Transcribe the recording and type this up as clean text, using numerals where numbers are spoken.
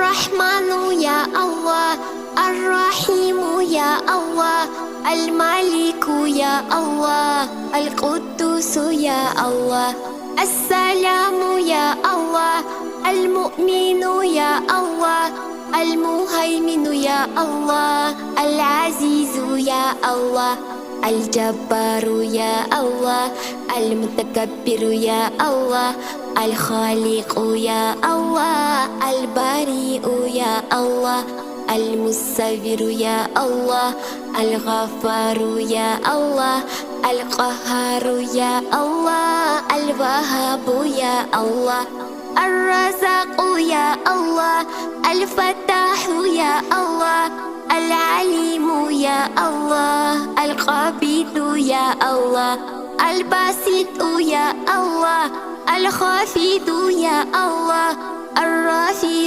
الرحمن يا الله، الرحيم يا الله، الملك يا الله، القدوس يا الله، السلام يا الله، المؤمن يا الله، المهيمن يا الله، العزيز يا الله، الجبار يا الله، المتكبر يا الله، الخالق يا الله، البريء يا الله، المصور يا الله، الغفار يا الله، القهار يا الله، الوهاب يا الله، الرزاق يا الله، الفتاح يا الله، العليم يا الله، القبيض يا الله، الباسط يا الله، الخافض يا الله، الرافع